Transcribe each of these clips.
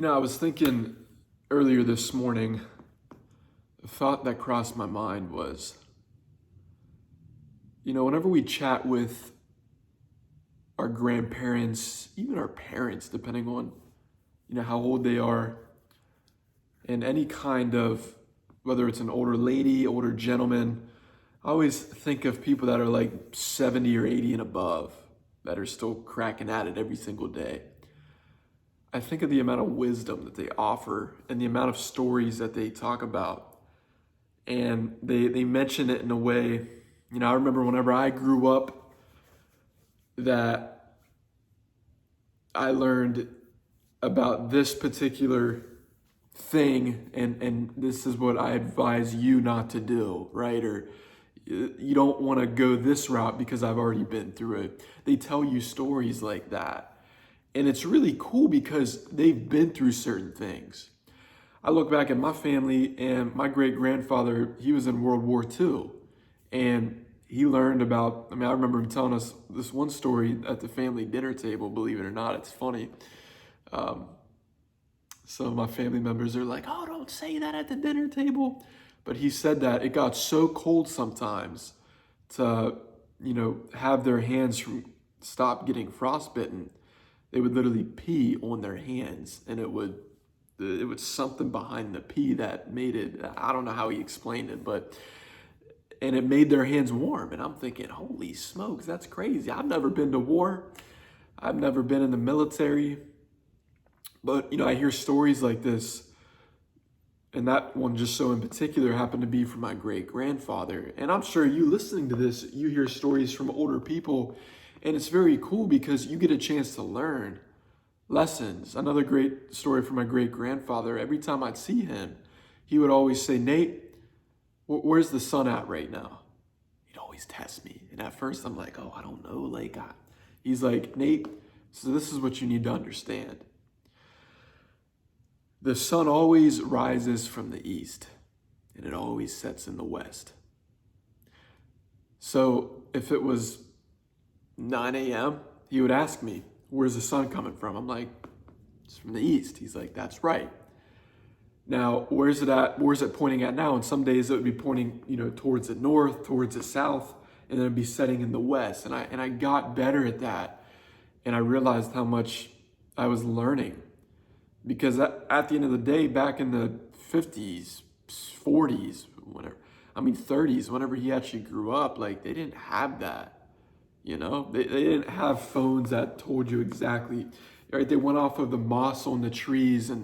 I was thinking earlier this morning, the thought that crossed my mind was, whenever we chat with our grandparents, even our parents, depending on, how old they are, and any kind of, whether it's an older lady, older gentleman, I always think of people that are like 70 or 80 and above that are still cracking at it every single day. I think of the amount of wisdom that they offer and the amount of stories that they talk about. And they mention it in a way, I remember whenever I grew up that I learned about this particular thing, and this is what I advise you not to do, right? Or you don't want to go this route because I've already been through it. They tell you stories like that. And it's really cool because they've been through certain things. I look back at my family, and my great grandfather, he was in World War II. And he learned about, I remember him telling us this one story at the family dinner table, believe it or not, it's funny. Um, some of my family members are like, oh, don't say that at the dinner table. But he said that it got so cold sometimes to, have their hands stop getting frostbitten. They would literally pee on their hands, and it was something behind the pee that made it, I don't know how he explained it, and it made their hands warm. And I'm thinking, holy smokes, that's crazy. I've never been to war. I've never been in the military. But, I hear stories like this, and that one just so in particular happened to be from my great grandfather. And I'm sure you listening to this, you hear stories from older people, and it's very cool because you get a chance to learn lessons. Another great story from my great grandfather, every time I'd see him, he would always say, Nate, where's the sun at right now? He'd always test me. And at first I'm like, oh, I don't know. He's like, Nate, so this is what you need to understand. The sun always rises from the east, and it always sets in the west. So if it was 9 a.m., he would ask me, where's the sun coming from? I'm like, it's from the east. He's like, that's right. Now, where's it at? Where's it pointing at now? And some days it would be pointing, towards the north, towards the south, and then it'd be setting in the west. And I got better at that. And I realized how much I was learning. Because at the end of the day, back in the 50s, 40s, 30s, whenever he actually grew up, they didn't have that. They didn't have phones that told you exactly, right? They went off of the moss on the trees and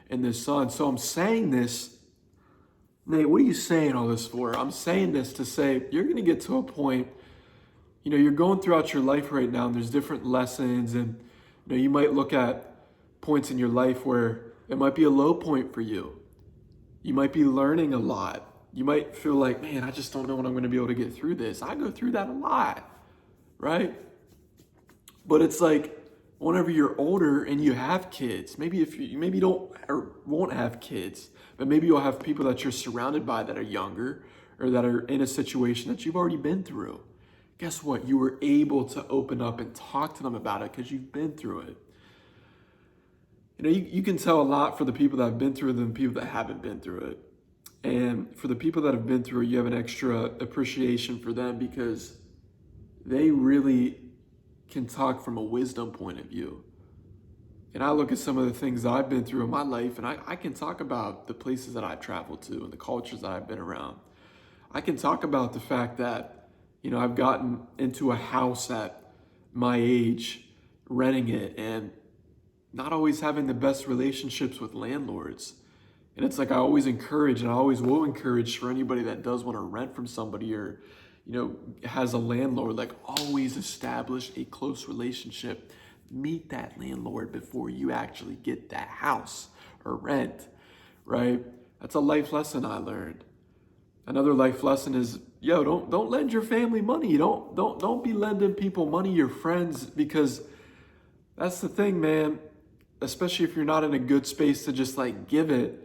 the sun. So I'm saying this, Nate, what are you saying all this for? I'm saying this to say you're going to get to a point, you're going throughout your life right now, and there's different lessons, and you might look at points in your life where it might be a low point for you. You might be learning a lot. You might feel like, man, I just don't know when I'm going to be able to get through this. I go through that a lot, right? But it's like whenever you're older and you have kids, maybe you don't or won't have kids, but maybe you'll have people that you're surrounded by that are younger or that are in a situation that you've already been through. Guess what? You were able to open up and talk to them about it because you've been through it. You can tell a lot for the people that have been through it than people that haven't been through it. And for the people that have been through it, you have an extra appreciation for them because they really can talk from a wisdom point of view. And I look at some of the things that I've been through in my life, and I can talk about the places that I've traveled to and the cultures that I've been around. I can talk about the fact that, I've gotten into a house at my age, renting it, and not always having the best relationships with landlords. And it's like I always encourage, and I always will encourage for anybody that does want to rent from somebody or, has a landlord, always establish a close relationship. Meet that landlord before you actually get that house or rent, right? That's a life lesson I learned. Another life lesson is, don't lend your family money. Don't be lending people money, your friends, because that's the thing, man. Especially if you're not in a good space to just give it.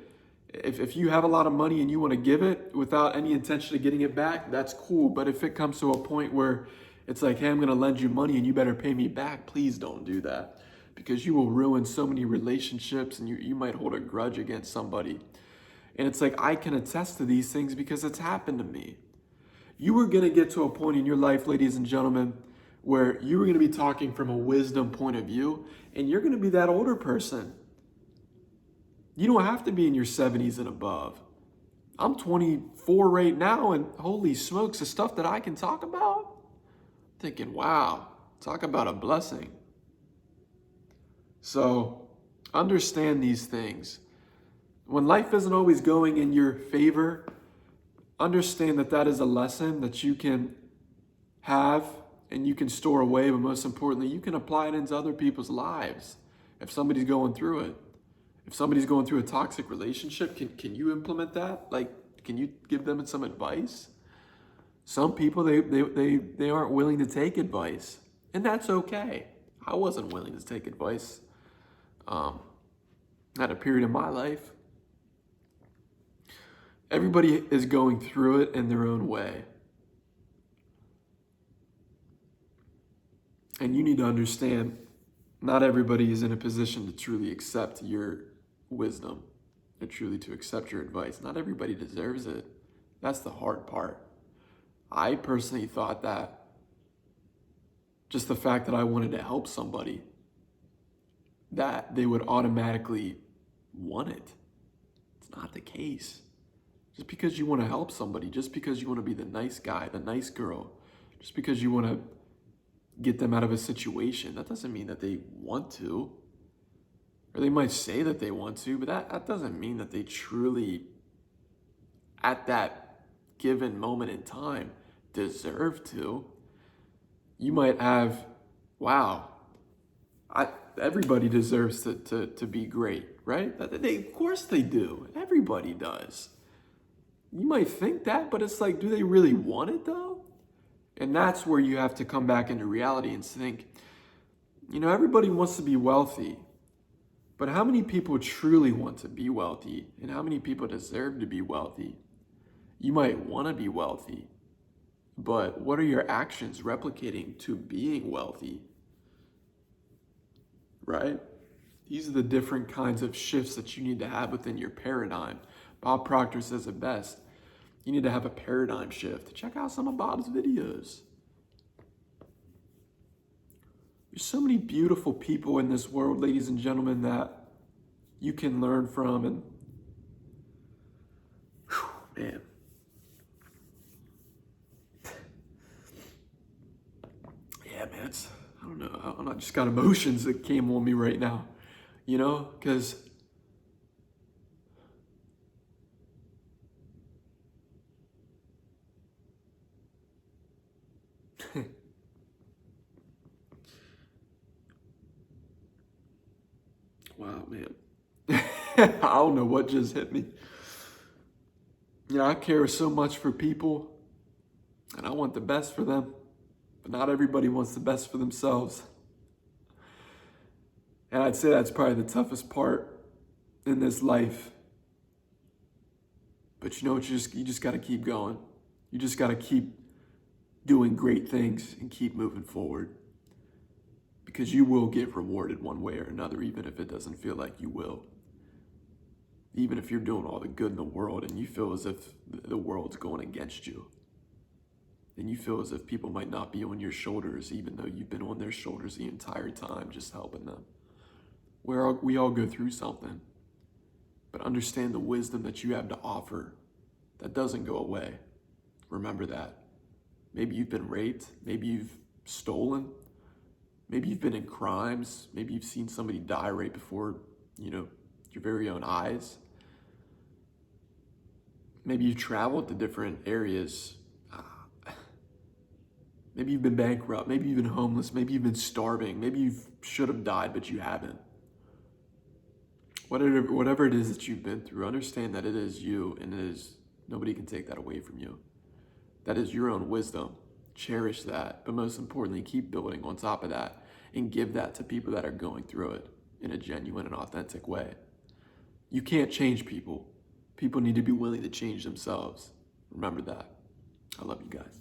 If you have a lot of money and you want to give it without any intention of getting it back, that's cool. But if it comes to a point where it's like, hey, I'm going to lend you money and you better pay me back, please don't do that. because you will ruin so many relationships, and you might hold a grudge against somebody. And it's like, I can attest to these things because it's happened to me. You are going to get to a point in your life, ladies and gentlemen, where you are going to be talking from a wisdom point of view, and you're going to be that older person. You don't have to be in your 70s and above. I'm 24 right now, and holy smokes, the stuff that I can talk about, thinking, wow, talk about a blessing. So understand these things. When life isn't always going in your favor, understand that that is a lesson that you can have and you can store away, but most importantly, you can apply it into other people's lives. If somebody's going through it, if somebody's going through a toxic relationship, can you implement that? Like, can you give them some advice? Some people, they aren't willing to take advice, and that's okay. I wasn't willing to take advice at a period in my life. Everybody is going through it in their own way. And you need to understand, not everybody is in a position to truly accept your wisdom, and truly to accept your advice. Not everybody deserves it. That's the hard part. I personally thought that just the fact that I wanted to help somebody, that they would automatically want it. It's not the case. Just because you want to help somebody, just because you want to be the nice guy, the nice girl, just because you want to get them out of a situation, that doesn't mean that they want to. Or they might say that they want to, but that doesn't mean that they truly, at that given moment in time, deserve to. You might have, wow, everybody deserves to be great, right? Of course they do. Everybody does. You might think that, but it's like, do they really want it though? And that's where you have to come back into reality and think, everybody wants to be wealthy, but how many people truly want to be wealthy? And how many people deserve to be wealthy? You might want to be wealthy, but what are your actions replicating to being wealthy? Right? These are the different kinds of shifts that you need to have within your paradigm. Bob Proctor says it best. You need to have a paradigm shift. Check out some of Bob's videos. There's so many beautiful people in this world, ladies and gentlemen, that you can learn from. And man, yeah, man, I don't know. I just got emotions that came on me right now, because wow, man. I don't know what just hit me. I care so much for people, and I want the best for them, but not everybody wants the best for themselves. And I'd say that's probably the toughest part in this life. But you know what, you just got to keep going. You just got to keep doing great things and keep moving forward. Because you will get rewarded one way or another, even if it doesn't feel like you will. Even if you're doing all the good in the world and you feel as if the world's going against you. And you feel as if people might not be on your shoulders, even though you've been on their shoulders the entire time, just helping them. We all go through something. But understand the wisdom that you have to offer. That doesn't go away. Remember that. Maybe you've been raped. Maybe you've stolen. Maybe you've been in crimes. Maybe you've seen somebody die right before, your very own eyes. Maybe you've traveled to different areas. Maybe you've been bankrupt. Maybe you've been homeless. Maybe you've been starving. Maybe you should have died, but you haven't. Whatever it is that you've been through, understand that it is you, and nobody can take that away from you. That is your own wisdom. Cherish that, but most importantly, keep building on top of that and give that to people that are going through it in a genuine and authentic way. You can't change people. People need to be willing to change themselves. Remember that. I love you guys.